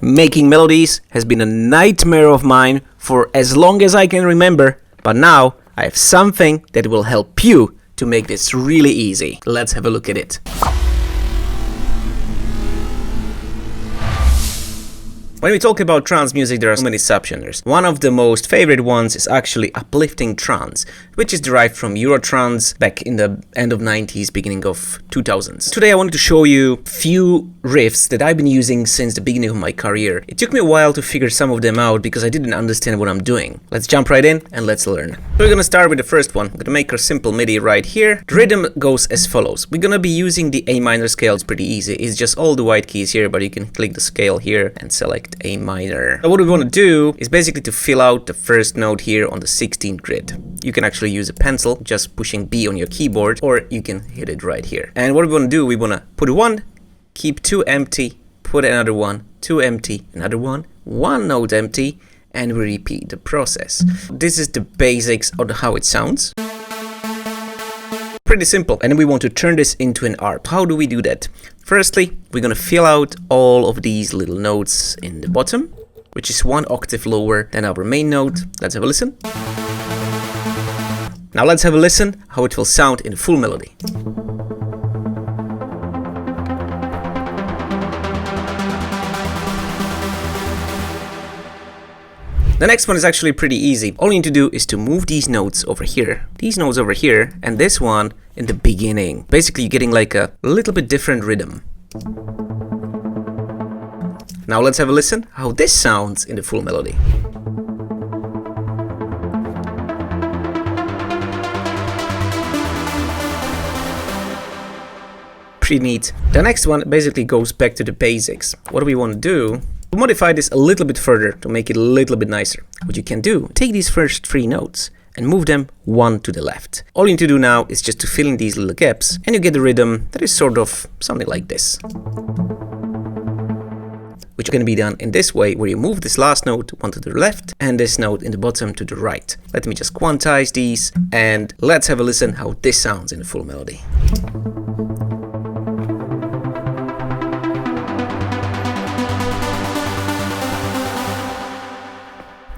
Making melodies has been a nightmare of mine for as long as I can remember, but now I have something that will help you to make this really easy. Let's have a look at it. When we talk about trance music, there are so many subgenres. One of the most favorite ones is actually uplifting trance, which is derived from Eurotrance back in the end of 90s, beginning of 2000s. Today I wanted to show you few riffs that I've been using since the beginning of my career. It took me a while to figure some of them out because I didn't understand what I'm doing. Let's jump right in and let's learn. So we're gonna start with the first one. I'm gonna make a simple MIDI right here. The rhythm goes as follows. We're gonna be using the A minor scale. It's pretty easy. It's just all the white keys here, but you can click the scale here and select A minor. So what we want to do is basically to fill out the first note here on the 16th grid. You can actually use a pencil, just pushing B on your keyboard, or you can hit it right here. And what we want to do, we want to put one, keep two empty, put another one, two empty, another one note empty, and we repeat the process. This is the basics of how it sounds. Pretty simple. And then we want to turn this into an arp. How do we do that? Firstly, we're going to fill out all of these little notes in the bottom, which is one octave lower than our main note. Let's have a listen. Now let's have a listen how it will sound in the full melody. The next one is actually pretty easy. All you need to do is to move these notes over here. These notes over here, and this one in the beginning. Basically, you're getting like a little bit different rhythm. Now let's have a listen how this sounds in the full melody. Pretty neat. The next one basically goes back to the basics. What do we want to do? To modify this a little bit further, to make it a little bit nicer. What you can do, take these first three notes and move them one to the left. All you need to do now is just to fill in these little gaps, and you get a rhythm that is sort of something like this. Which can be done in this way, where you move this last note one to the left and this note in the bottom to the right. Let me just quantize these, and let's have a listen how this sounds in the full melody.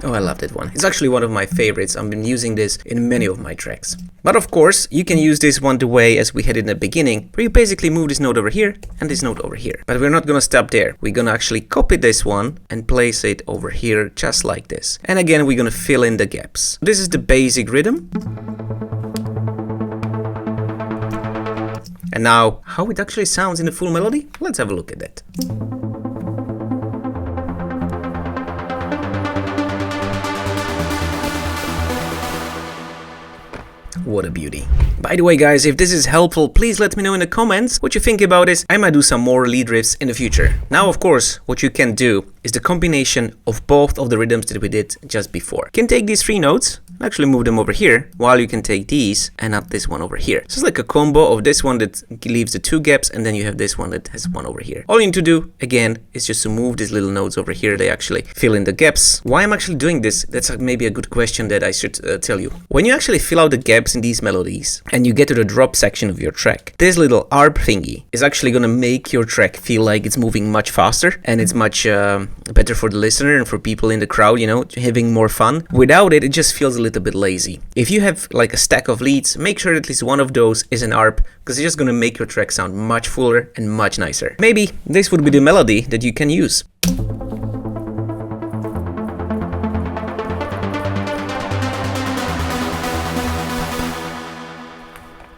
Oh, I love that one. It's actually one of my favorites. I've been using this in many of my tracks. But of course, you can use this one the way as we had in the beginning, where you basically move this note over here and this note over here. But we're not gonna stop there. We're gonna actually copy this one and place it over here just like this. And again, we're gonna fill in the gaps. This is the basic rhythm. And now, how it actually sounds in the full melody? Let's have a look at that. What a beauty. By the way, guys, if this is helpful, please let me know in the comments what you think about this. I might do some more lead riffs in the future. Now, of course, what you can do is the combination of both of the rhythms that we did just before. You can take these three notes and actually move them over here, while you can take these and add this one over here. So it's like a combo of this one that leaves the two gaps, and then you have this one that has one over here. All you need to do, again, is just to move these little notes over here. They actually fill in the gaps. Why I'm actually doing this, that's maybe a good question that I should tell you. When you actually fill out the gaps in these melodies, and you get to the drop section of your track, this little arp thingy is actually gonna make your track feel like it's moving much faster, and it's much better for the listener and for people in the crowd, you know, having more fun. Without it, it just feels a little bit lazy. If you have like a stack of leads, make sure at least one of those is an arp, because it's just gonna make your track sound much fuller and much nicer. Maybe this would be the melody that you can use.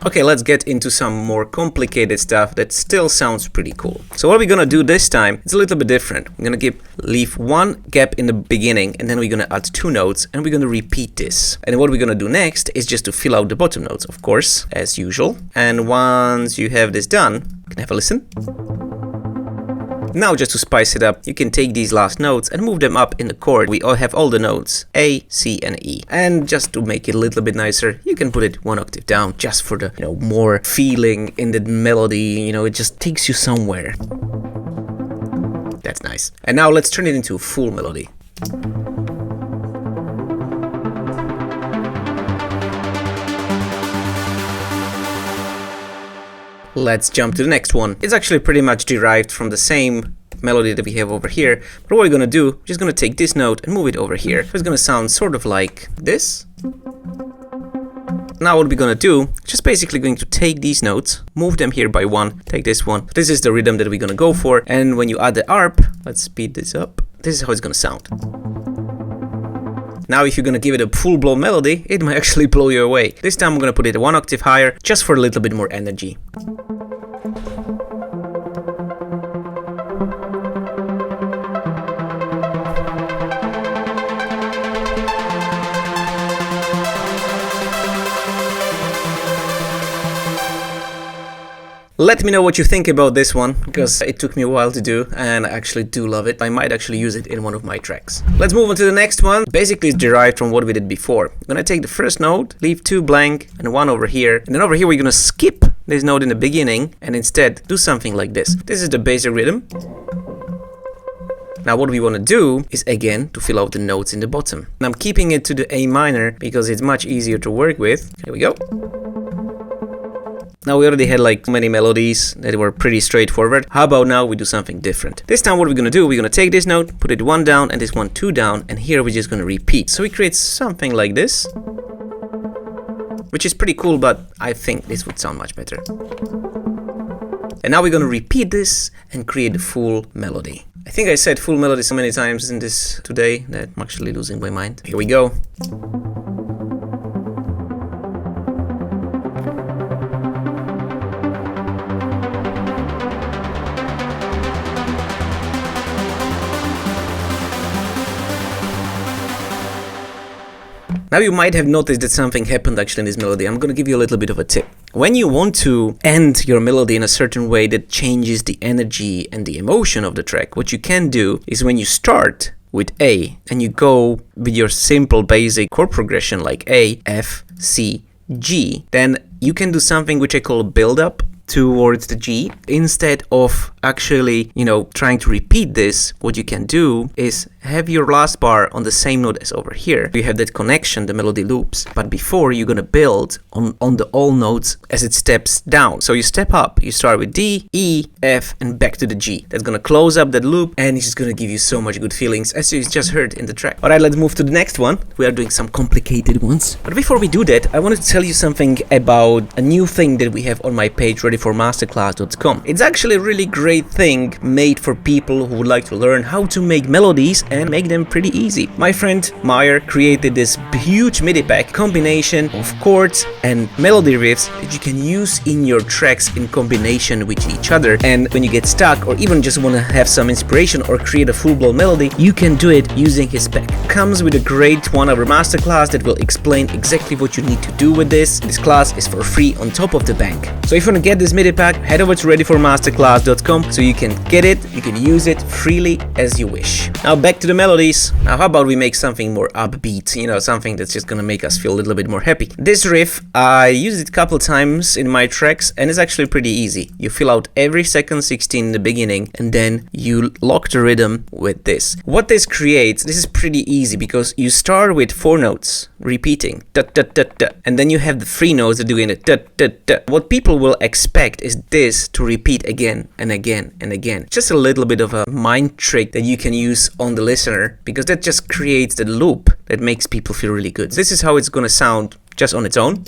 Okay, let's get into some more complicated stuff that still sounds pretty cool. So what we're gonna do this time, it's a little bit different. We're gonna leave one gap in the beginning, and then we're gonna add two notes, and we're gonna repeat this. And what we're gonna do next is just to fill out the bottom notes, of course, as usual. And once you have this done, you can have a listen. Now, just to spice it up, you can take these last notes and move them up in the chord. We all have all the notes, A, C, and E. And just to make it a little bit nicer, you can put it one octave down, just for the, more feeling in the melody. It just takes you somewhere. That's nice. And now let's turn it into a full melody. Let's jump to the next one. It's actually pretty much derived from the same melody that we have over here. But what we're gonna do, we're just gonna take this note and move it over here. So it's gonna sound sort of like this. Now what we're gonna do, just basically going to take these notes, move them here by one, take this one. This is the rhythm that we're gonna go for, and when you add the arp, let's speed this up, this is how it's gonna sound. Now if you're gonna give it a full-blown melody, it might actually blow you away. This time I'm gonna put it one octave higher, just for a little bit more energy. Let me know what you think about this one, because it took me a while to do, and I actually do love it. I might actually use it in one of my tracks. Let's move on to the next one. Basically, it's derived from what we did before. I'm gonna take the first note, leave 2 blank, and 1 over here. And then over here, we're gonna skip this note in the beginning, and instead do something like this. This is the basic rhythm. Now what we want to do is again to fill out the notes in the bottom. And I'm keeping it to the A minor, because it's much easier to work with. Here we go. Now we already had like many melodies that were pretty straightforward. How about now we do something different? This time what we're gonna do, we're gonna take this note, put it 1 down and this one 2 down, and here we're just gonna repeat. So we create something like this, which is pretty cool, but I think this would sound much better. And now we're gonna repeat this and create the full melody. I think I said full melody so many times in this today that I'm actually losing my mind. Here we go. Now you might have noticed that something happened actually in this melody. I'm gonna give you a little bit of a tip. When you want to end your melody in a certain way that changes the energy and the emotion of the track, what you can do is when you start with A and you go with your simple basic chord progression like A, F, C, G, then you can do something which I call a build-up towards the G. Instead of actually, trying to repeat this, what you can do is have your last bar on the same note as over here. You have that connection, the melody loops, but before you're gonna build on the all notes as it steps down. So you step up, you start with D, E, F, and back to the G. That's gonna close up that loop, and it's just gonna give you so much good feelings, as you just heard in the track. Alright, let's move to the next one. We are doing some complicated ones. But before we do that, I wanted to tell you something about a new thing that we have on my page, readyformasterclass.com. It's actually a really great thing made for people who would like to learn how to make melodies and make them pretty easy. My friend Meyer created this huge MIDI pack combination of chords and melody riffs that you can use in your tracks in combination with each other. And when you get stuck or even just want to have some inspiration or create a full-blown melody, you can do it using his pack. Comes with a great 1-hour masterclass that will explain exactly what you need to do with this. This class is for free on top of the bank. So if you want to get this MIDI pack, head over to readyformasterclass.com so you can get it, you can use it freely as you wish. Now back to the melodies. Now how about we make something more upbeat, something that's just gonna make us feel a little bit more happy. This riff, I used it a couple times in my tracks and it's actually pretty easy. You fill out every second 16 in the beginning and then you lock the rhythm with this. What this creates, this is pretty easy because you start with 4 notes repeating da da da da, and then you have the 3 notes that doing it da da da. What people will expect is this to repeat again and again and again. Just a little bit of a mind trick that you can use on the listener, because that just creates the loop that makes people feel really good. This is how it's gonna sound just on its own.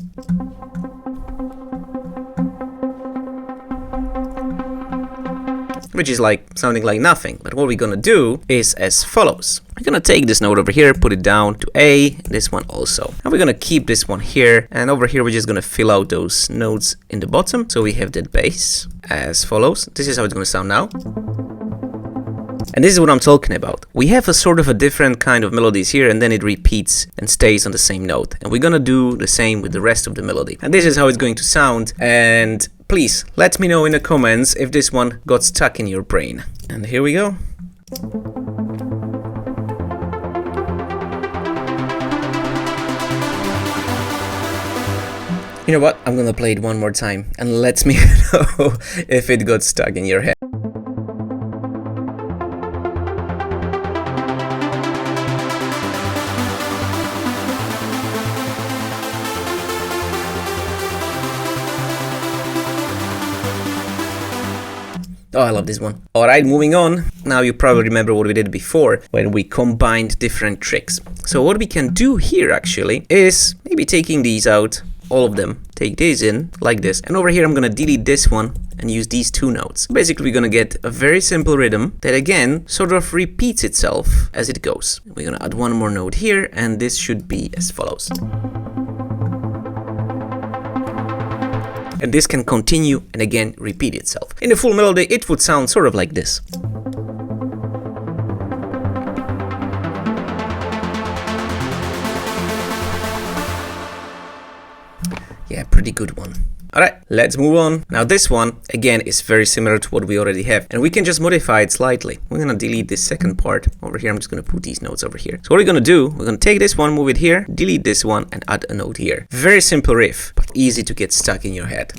Which is like sounding like nothing. But what we're gonna do is as follows. We're gonna take this note over here, put it down to A, this one also. And we're gonna keep this one here, and over here we're just gonna fill out those notes in the bottom. So we have that bass as follows. This is how it's gonna sound now. And this is what I'm talking about. We have a sort of a different kind of melodies here, and then it repeats and stays on the same note. And we're gonna do the same with the rest of the melody. And this is how it's going to sound. And please let me know in the comments if this one got stuck in your brain. And here we go. You know what? I'm gonna play it one more time and let me know if it got stuck in your head. Oh, I love this one. Alright, moving on. Now you probably remember what we did before when we combined different tricks. So what we can do here actually is maybe taking these out, all of them, take these in like this. And over here I'm gonna delete this one and use these two notes. Basically we're gonna get a very simple rhythm that again sort of repeats itself as it goes. We're gonna add one more note here and this should be as follows. And this can continue and again repeat itself. In the full melody it would sound sort of like this. Yeah, pretty good one. Alright, let's move on. Now this one, again, is very similar to what we already have. And we can just modify it slightly. We're gonna delete this second part. Over here, I'm just gonna put these notes over here. So what we're gonna do, we're gonna take this one, move it here, delete this one, and add a note here. Very simple riff, but easy to get stuck in your head.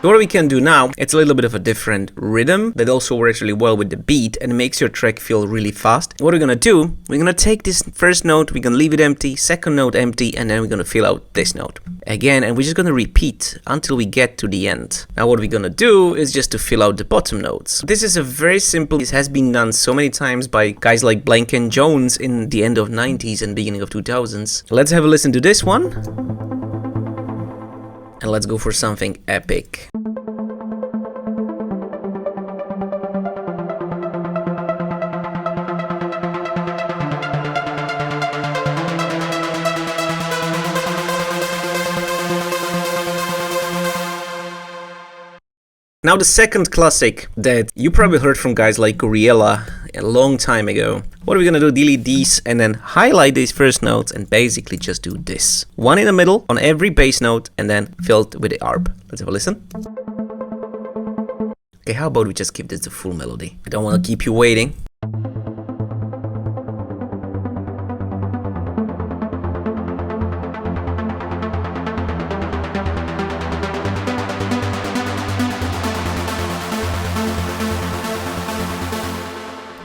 What we can do now, it's a little bit of a different rhythm that also works really well with the beat and makes your track feel really fast. What we're gonna do, we're gonna take this first note, we're gonna leave it empty, second note empty, and then we're gonna fill out this note. Again, and we're just gonna repeat until we get to the end. Now what we're gonna do is just to fill out the bottom notes. This is a very simple, this has been done so many times by guys like Blank and Jones in the end of 90s and beginning of 2000s. Let's have a listen to this one. And let's go for something epic. Now the second classic that you probably heard from guys like Goriella a long time ago. What are we gonna do? Delete these and then highlight these first notes and basically just do this. One in the middle on every bass note and then filled with the arp. Let's have a listen. Okay, how about we just keep this the full melody? I don't want to keep you waiting.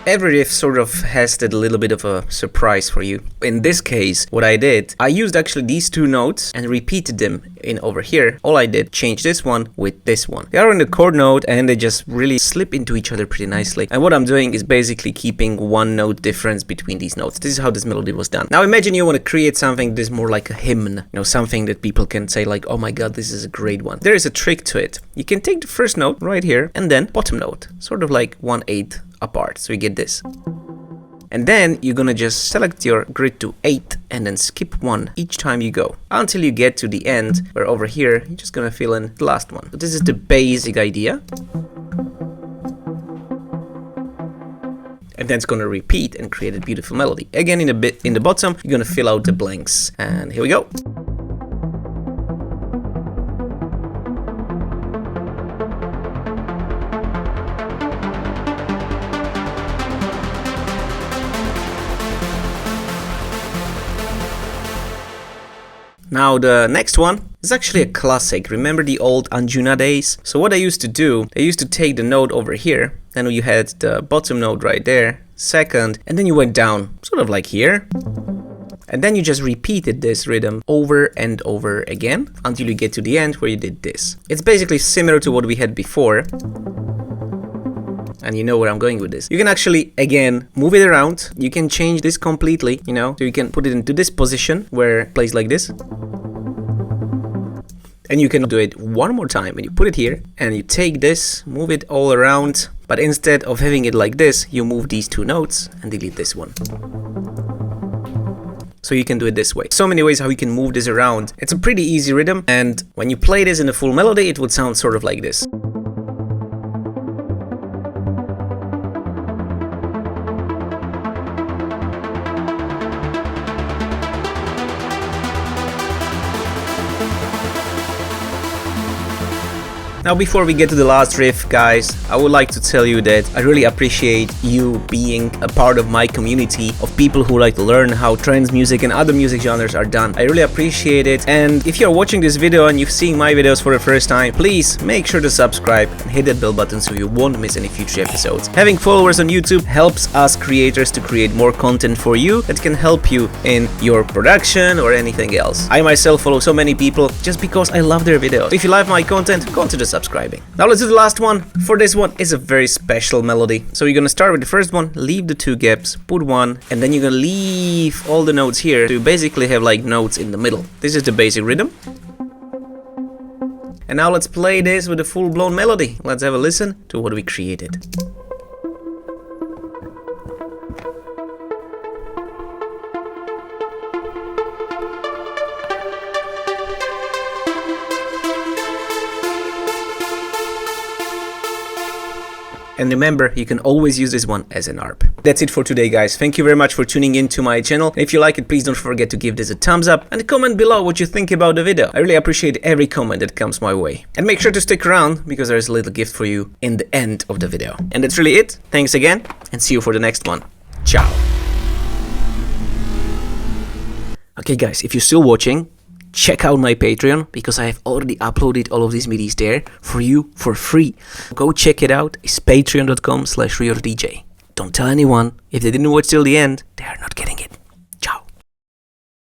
Every riff sort of has that little bit of a surprise for you. In this case, what I did, I used actually these two notes and repeated them in over here. All I did, change this one with this one. They are in the chord note and they just really slip into each other pretty nicely. And what I'm doing is basically keeping one note difference between these notes. This is how this melody was done. Now imagine you want to create something that is more like a hymn, you know, something that people can say like, oh my god, this is a great one. There is a trick to it. You can take the first note right here and then bottom note, sort of like 1/8 apart, so you get this. And then you're gonna just select your grid to 8 and then skip one each time you go until you get to the end, where over here you're just gonna fill in the last one. So this is the basic idea. And then it's gonna repeat and create a beautiful melody. Again, in the bottom, you're gonna fill out the blanks. And here we go. Now the next one is actually a classic. Remember the old Anjuna days? So what I used to do, I used to take the note over here, then you had the bottom note right there, second, and then you went down, sort of like here. And then you just repeated this rhythm over and over again until you get to the end where you did this. It's basically similar to what we had before. And you know where I'm going with this. You can actually, again, move it around. You can change this completely, you know. So you can put it into this position where it plays like this. And you can do it one more time. And you put it here and you take this, move it all around. But instead of having it like this, you move these two notes and delete this one. So you can do it this way. So many ways how you can move this around. It's a pretty easy rhythm. And when you play this in a full melody, it would sound sort of like this. Now before we get to the last riff, guys, I would like to tell you that I really appreciate you being a part of my community of people who like to learn how trance music and other music genres are done. I really appreciate it, and if you're watching this video and you've seen my videos for the first time, please make sure to subscribe and hit that bell button so you won't miss any future episodes. Having followers on YouTube helps us creators to create more content for you that can help you in your production or anything else. I myself follow so many people just because I love their videos. If you like my content, consider subscribing. Now let's do the last one. For this one is a very special melody. So you're gonna start with the first one, leave the 2 gaps, put 1, and then you're gonna leave all the notes here to basically have like notes in the middle. This is the basic rhythm. And now let's play this with a full-blown melody. Let's have a listen to what we created. And remember, you can always use this one as an ARP. That's it for today, guys. Thank you very much for tuning in to my channel. If you like it, please don't forget to give this a thumbs up and comment below what you think about the video. I really appreciate every comment that comes my way. And make sure to stick around because there's a little gift for you in the end of the video. And that's really it. Thanks again and see you for the next one. Ciao. Okay, guys, if you're still watching, check out my Patreon because I have already uploaded all of these MIDIs there for you for free. Go check it out. It's patreon.com/RioDJ. Don't tell anyone. If they didn't watch till the end, they are not getting